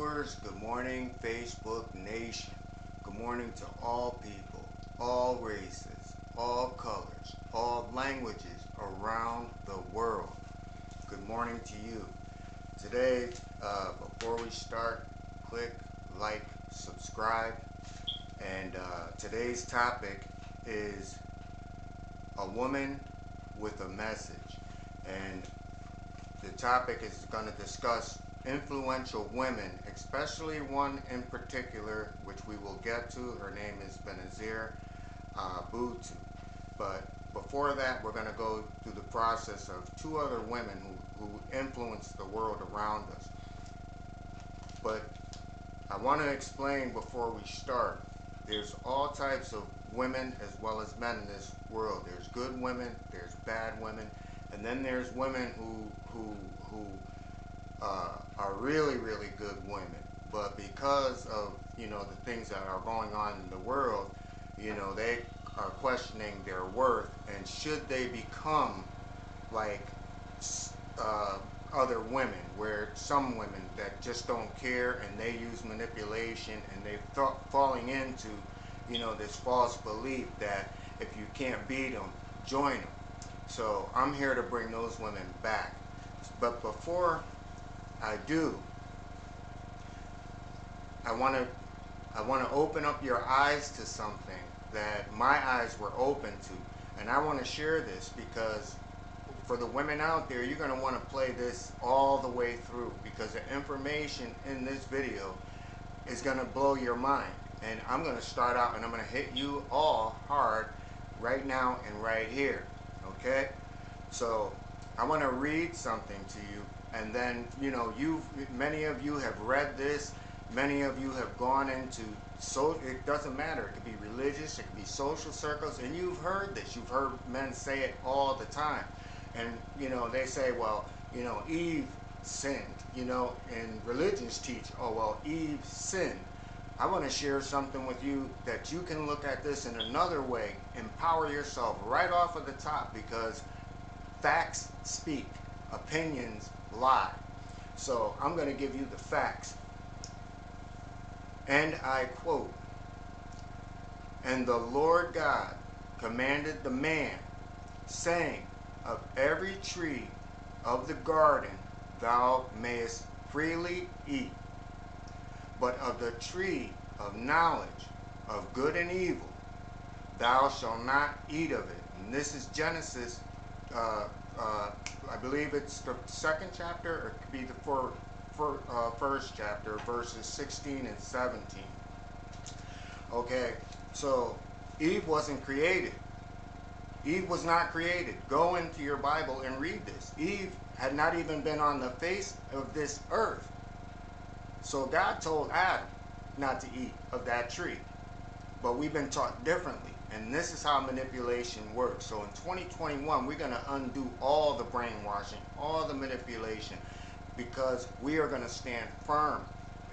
viewers, good morning Facebook Nation. Good morning to all people, all races, all colors, all languages around the world. Good morning to you. Today, before we start, click like, subscribe, and today's topic is a woman with a message. And the topic is going to discuss influential women, especially one in particular, which we will get to. Her name is Benazir Bhutto. But before that, we're going to go through the process of two other women who influenced the world around us. But I want to explain before we start, there's all types of women as well as men in this world. There's good women, there's bad women, and then there's women who are really, really good women. But because of, the things that are going on in the world, they are questioning their worth, and should they become like other women, where some women that just don't care and they use manipulation, and they're falling into this false belief that if you can't beat them, join them. So I'm here to bring those women back. But before I do, I want to open up your eyes to something that my eyes were open to, and I want to share this because for the women out there, you're going to want to play this all the way through, because the information in this video is going to blow your mind. And I'm going to start out and I'm going to hit you all hard right now and right here. Okay? So I want to read something to you, and then many of you have read this, many of you have gone into, so it doesn't matter, it could be religious, it could be social circles, and you've heard this, you've heard men say it all the time. And they say, well, Eve sinned, and religions teach, oh well, Eve sinned. I want to share something with you that you can look at this in another way, empower yourself right off of the top, because facts speak, opinions lie. So I'm going to give you the facts. And I quote, "And the Lord God commanded the man, saying, of every tree of the garden thou mayest freely eat, but of the tree of knowledge of good and evil thou shalt not eat of it." And this is Genesis, I believe it's the second chapter, or it could be the first chapter, verses 16 and 17. Okay, so Eve wasn't created. Eve was not created. Go into your Bible and read this. Eve had not even been on the face of this earth. So God told Adam not to eat of that tree. But we've been taught differently. And this is how manipulation works. So in 2021, we're going to undo all the brainwashing, all the manipulation, because we are going to stand firm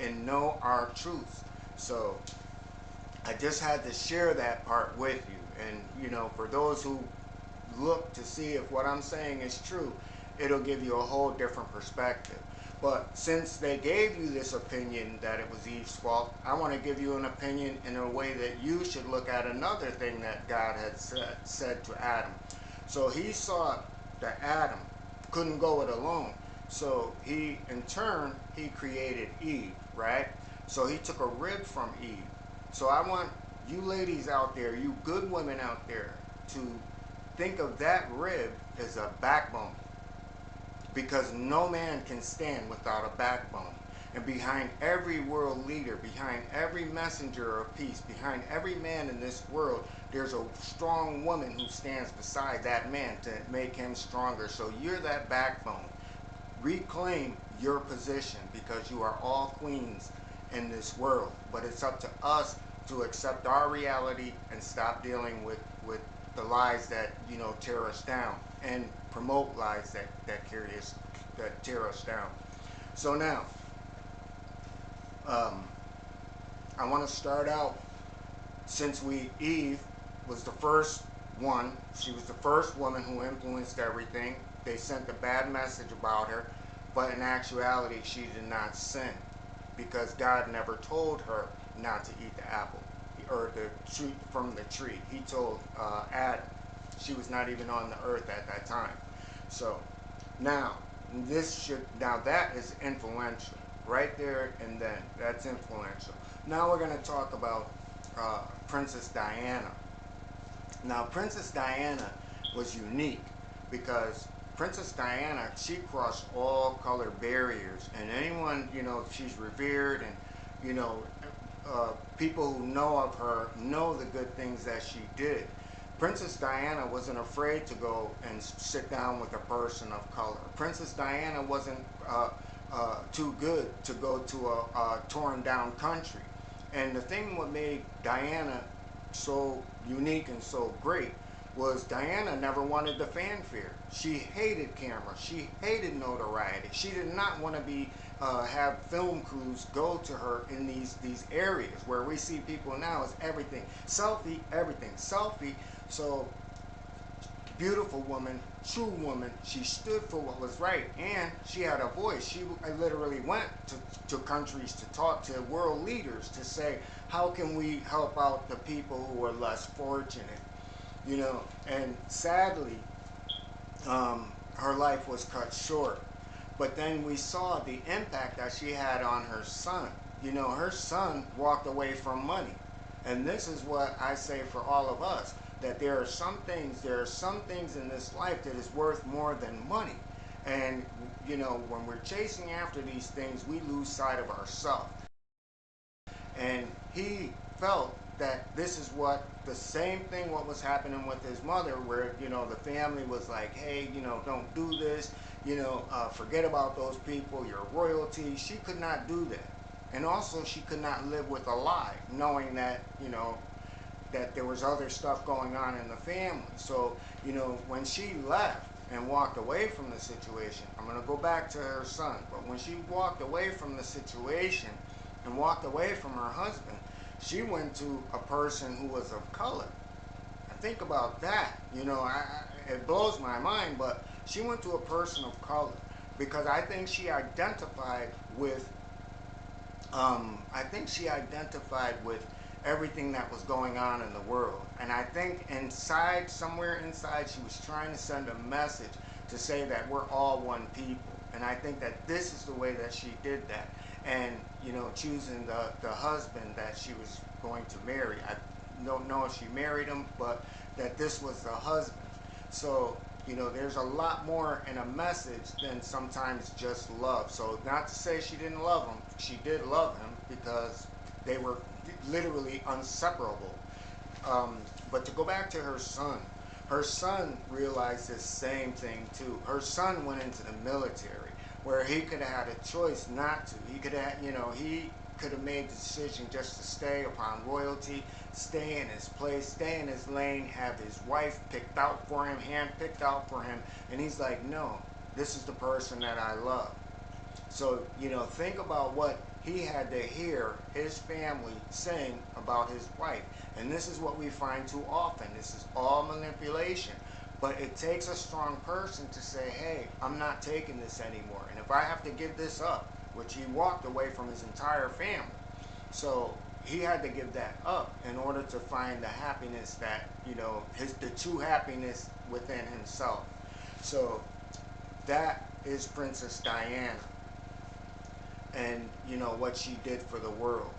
and know our truths. So I just had to share that part with you. And, for those who look to see if what I'm saying is true, it'll give you a whole different perspective. But since they gave you this opinion that it was Eve's fault, I want to give you an opinion in a way that you should look at another thing that God had said to Adam. So he saw that Adam couldn't go it alone. So he, in turn, he created Eve, right? So he took a rib from Eve. So I want you ladies out there, you good women out there, to think of that rib as a backbone. Because no man can stand without a backbone. And behind every world leader, behind every messenger of peace, behind every man in this world, there's a strong woman who stands beside that man to make him stronger. So you're that backbone. Reclaim your position, because you are all queens in this world. But it's up to us to accept our reality and stop dealing with the lies that tear us down, and promote lies that tear us down. So now I want to start out, since Eve was the first one, she was the first woman who influenced everything. They sent a bad message about her, but in actuality she did not sin. because God never told her not to eat the apple or the tree from the tree. He told Adam. She was not even on the earth at that time. So now now that is influential right there and then. That's influential. Now we're going to talk about Princess Diana. Now Princess Diana was unique because Princess Diana, she crossed all color barriers, and anyone, she's revered, and people who know of her know the good things that she did. Princess Diana wasn't afraid to go and sit down with a person of color. Princess Diana wasn't too good to go to a torn down country. And the thing what made Diana so unique and so great was Diana never wanted the fanfare. She hated camera. She hated notoriety. She did not want to be have film crews go to her in these areas where we see people now is everything selfie, everything selfie. So beautiful woman, true woman. She stood for what was right, and she had a voice. She literally went to countries to talk to world leaders to say, how can we help out the people who are less fortunate? And sadly, her life was cut short. But then we saw the impact that she had on her son. Her son walked away from money. And this is what I say for all of us, that there are some things in this life that is worth more than money. And, when we're chasing after these things, we lose sight of ourselves. And he felt that this is what the same thing what was happening with his mother, where the family was like, hey, don't do this, forget about those people, you're royalty. She could not do that. And also she could not live with a lie, knowing that that there was other stuff going on in the family. So when she left and walked away from the situation, I'm going to go back to her son, but when she walked away from the situation and walked away from her husband, she went to a person who was of color. And think about that. It blows my mind, but she went to a person of color because I think she identified with everything that was going on in the world. And I think somewhere inside, she was trying to send a message to say that we're all one people. And I think that this is the way that she did that. And, choosing the husband that she was going to marry. I don't know if she married him, but that this was the husband. So, there's a lot more in a message than sometimes just love. So not to say she didn't love him. She did love him because they were literally inseparable. But to go back to her son realized this same thing too. Her son went into the military, where he could have had a choice not to. He could have, he could have made the decision just to stay upon royalty, stay in his place, stay in his lane, have his wife picked out for him, hand picked out for him, and he's like, no, this is the person that I love. So, think about what he had to hear his family saying about his wife. And this is what we find too often. This is all manipulation. But it takes a strong person to say, hey, I'm not taking this anymore. And if I have to give this up, which he walked away from his entire family. So he had to give that up in order to find the happiness that, the true happiness within himself. So that is Princess Diana. And, what she did for the world.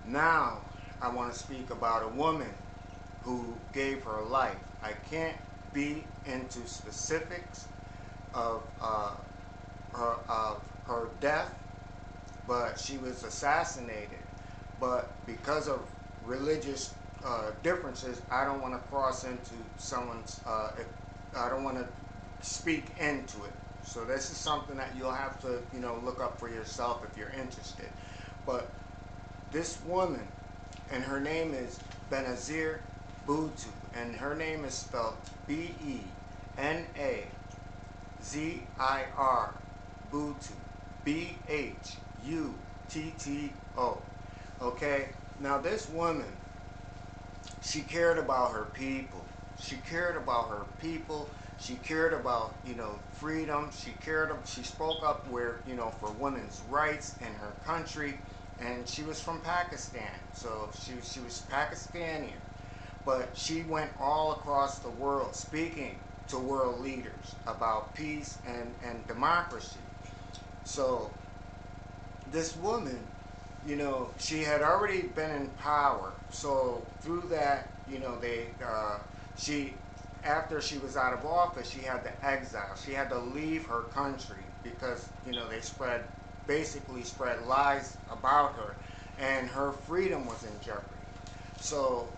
Now, I want to speak about a woman who gave her life. I can't be into specifics of her death, but she was assassinated. But because of religious differences, I don't want to cross into someone's, I don't want to speak into it. So this is something that you'll have to, look up for yourself if you're interested. But this woman, and her name is Benazir Bhutto, and her name is spelled Benazir Bhutto, Bhutto. Okay, now this woman, she cared about her people. She cared about her people, She cared about, freedom. She spoke up for women's rights in her country. And she was from Pakistan. So she was Pakistani. But she went all across the world speaking to world leaders about peace and democracy. So this woman, she had already been in power. So through that, she, after she was out of office, she had to exile. She had to leave her country because, they basically spread lies about her, and her freedom was in jeopardy. So,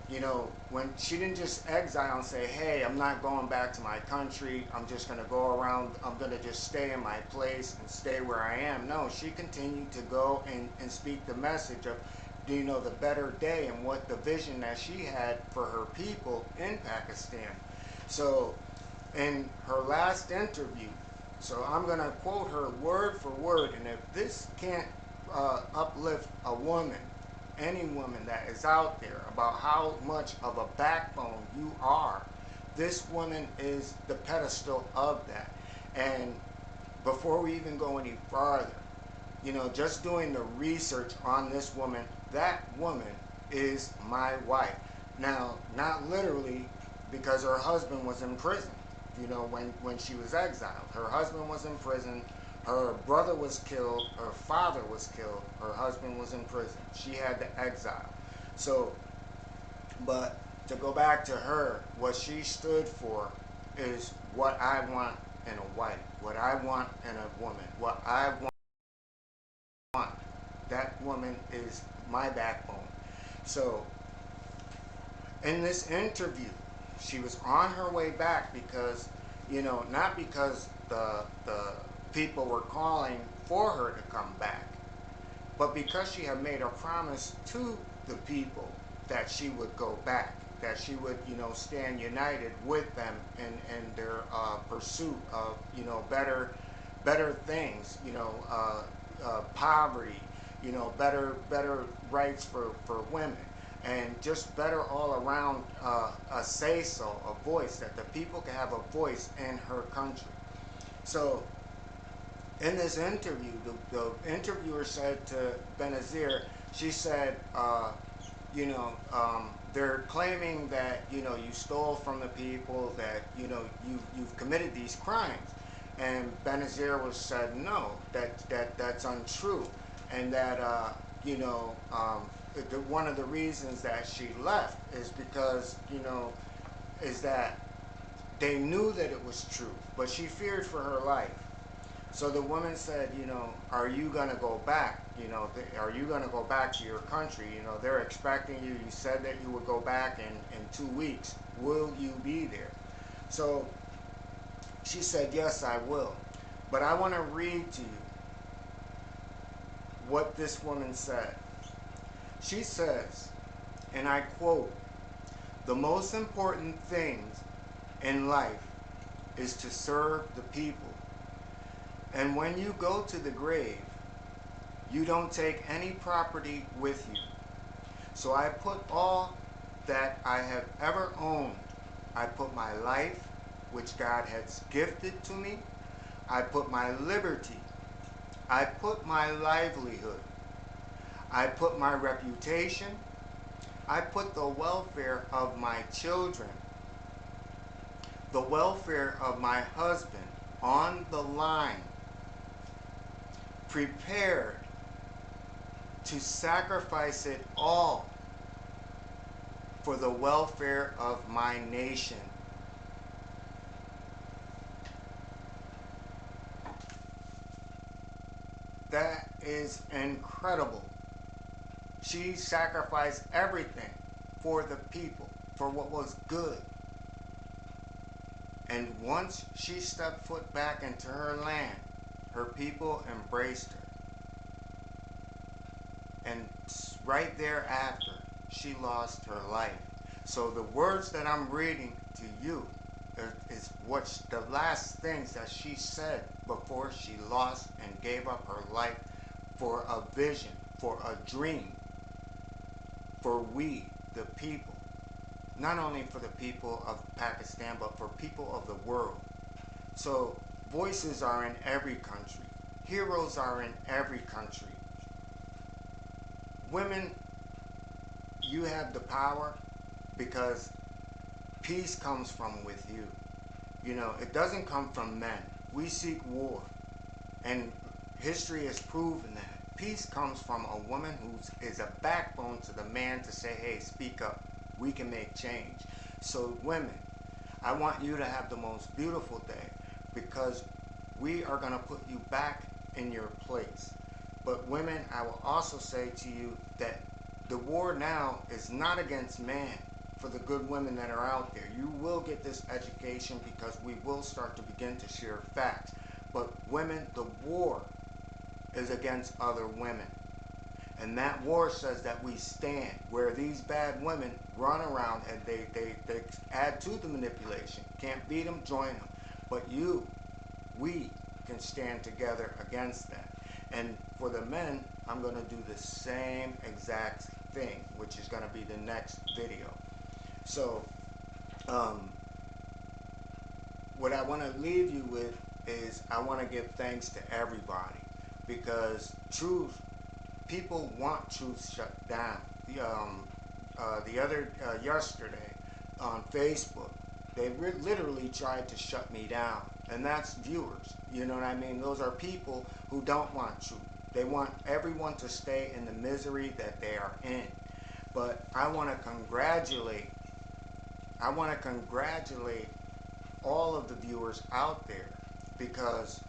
when she didn't just exile and say, hey, I'm not going back to my country, I'm just going to go around, I'm going to just stay in my place and stay where I am. No, she continued to go and speak the message of, the better day and what the vision that she had for her people in Pakistan. So, in her last interview, so I'm going to quote her word for word, and if this can't uplift a woman, any woman that is out there, about how much of a backbone you are, this woman is the pedestal of that. And before we even go any farther, just doing the research on this woman, that woman is my wife. Now, not literally, because her husband was in prison, when she was exiled. Her husband was in prison. Her brother was killed, her father was killed, her husband was in prison. She had to exile. So, but to go back to her, what she stood for is what I want in a wife, what I want in a woman, what I want. That woman is my backbone. So, in this interview, she was on her way back because, not because the people were calling for her to come back, but because she had made a promise to the people that she would go back, that she would, stand united with them in their pursuit of, better things, poverty, better rights for women, and just better all around a say-so, a voice, that the people can have a voice in her country. So, in this interview, the interviewer said to Benazir, she said, they're claiming that, you stole from the people, that, you've committed these crimes. And Benazir was said, no, that's untrue. And that, one of the reasons that she left is because, is that they knew that it was true, but she feared for her life. So the woman said, are you going to go back? Are you going to go back to your country? They're expecting you. You said that you would go back in 2 weeks. Will you be there? So she said, yes, I will. But I want to read to you what this woman said. She says, and I quote, "The most important things in life is to serve the people. And when you go to the grave, you don't take any property with you. So I put all that I have ever owned. I put my life, which God has gifted to me. I put my liberty. I put my livelihood. I put my reputation. I put the welfare of my children, the welfare of my husband on the line, prepared to sacrifice it all for the welfare of my nation." That is incredible. She sacrificed everything for the people, for what was good. And once she stepped foot back into her land, her people embraced her. And right thereafter, she lost her life. So the words that I'm reading to you is what's the last things that she said before she lost and gave up her life for a vision, for a dream, for we, the people. Not only for the people of Pakistan, but for people of the world. So voices are in every country. Heroes are in every country. Women, you have the power because peace comes from with you. You know, it doesn't come from men. We seek war. And history has proven that. Peace comes from a woman who is a backbone to the man to say, hey, speak up. We can make change. So women, I want you to have the most beautiful day because we are going to put you back in your place. But women, I will also say to you that the war now is not against man. For the good women that are out there, you will get this education because we will start to begin to share facts. But women, the war is against other women. And that war says that we stand where these bad women run around and they add to the manipulation. Can't beat them, join them. But we can stand together against that. And for the men, I'm going to do the same exact thing, which is going to be the next video. So, what I want to leave you with is I want to give thanks to everybody because people want truth shut down. Yesterday on Facebook, they literally tried to shut me down, and that's viewers. You know what I mean? Those are people who don't want truth. They want everyone to stay in the misery that they are in. But I want to congratulate all of the viewers out there because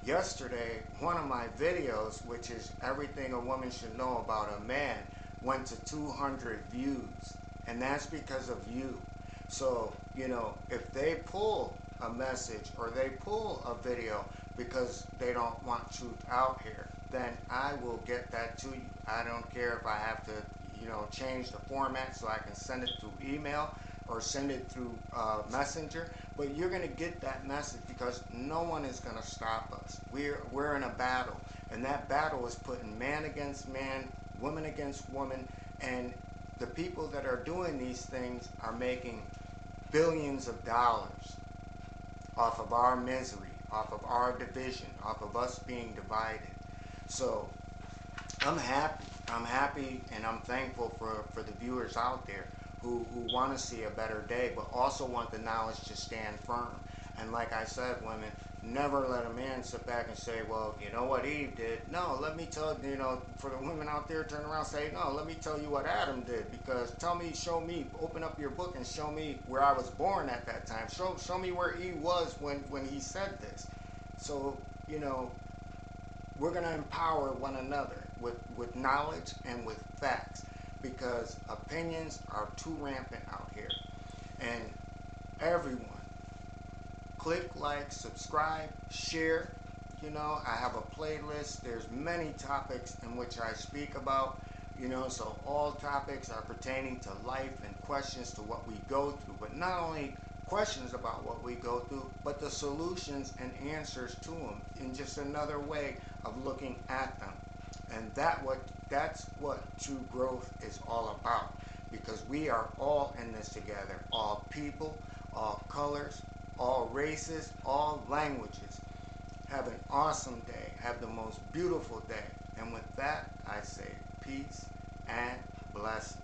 yesterday one of my videos, which is everything a woman should know about a man, went to 200 views, and that's because of you. So, you know, if they pull a message or they pull a video because they don't want truth out here, then I will get that to you. I don't care if I have to, you know, change the format so I can send it through email or send it through Messenger, but you're going to get that message because no one is going to stop us. We're in a battle, and that battle is putting man against man, woman against woman, and the people that are doing these things are making billions of dollars off of our misery, off of our division, off of us being divided. So I'm happy and I'm thankful for the viewers out there who want to see a better day, but also want the knowledge to stand firm. And like I said, women, never let a man sit back and say, well, you know what Eve did. No, let me tell you, know, for the women out there, turn around and say, no, let me tell you what Adam did. Because show me, open up your book and show me where I was born at that time. Show me where Eve was when he said this. So, you know, we're going to empower one another with knowledge and with facts, because opinions are too rampant out here. And everyone, click like, subscribe, share. You know, I have a playlist. There's many topics in which I speak about, you know, so all topics are pertaining to life and questions to what we go through. But not only questions about what we go through, but the solutions and answers to them in just another way of looking at them. And that's what true growth is all about, because we are all in this together, all people, all colors, all races, all languages. Have an awesome day. Have the most beautiful day. And with that, I say peace and blessings.